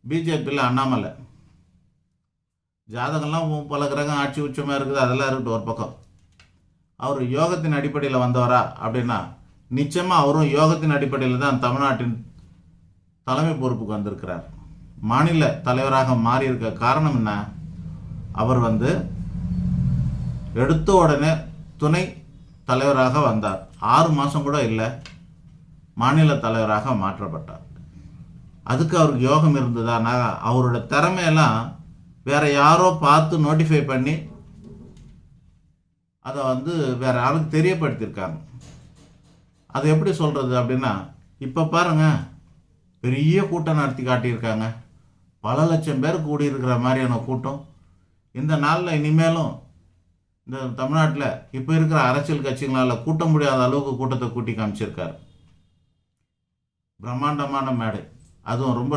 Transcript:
பிஜேபியில் அண்ணாமலை ஜாதகம்லாம் பல கிரகம் ஆட்சி உச்சமாக இருக்குது, அதெல்லாம் இருக்கட்டும் ஒரு பக்கம். அவர் யோகத்தின் அடிப்படையில் வந்தவரா அப்படின்னா நிச்சயமாக அவரும் யோகத்தின் அடிப்படையில் தான் தமிழ்நாட்டின் தலைமை பொறுப்புக்கு வந்திருக்கிறார். மாநில தலைவராக மாறியிருக்க காரணம் என்ன? அவர் எடுத்த உடனே துணை தலைவராக வந்தார். 6 மாதம் கூட இல்லை, மாநில தலைவராக மாற்றப்பட்டார். அதுக்கு அவருக்கு யோகம் இருந்ததுன்னா அவரோட திறமையெல்லாம் வேற யாரோ பார்த்து நோட்டிஃபை பண்ணி அதை வேற யாருக்கு தெரியப்படுத்தியிருக்காங்க. அது எப்படி சொல்கிறது அப்படின்னா, இப்போ பாருங்க, பெரிய கூட்டம் நடத்தி காட்டியிருக்காங்க. பல லட்சம் பேர் கூடியிருக்கிற மாதிரியான கூட்டம். இந்த நாளில் இனிமேலும் இந்த தமிழ்நாட்டில் இப்போ இருக்கிற அரசியல் கட்சிகளால் கூட்ட முடியாத அளவுக்கு கூட்டத்தை கூட்டி காமிச்சிருக்காரு. பிரம்மாண்டமான மேடை, அதுவும் ரொம்ப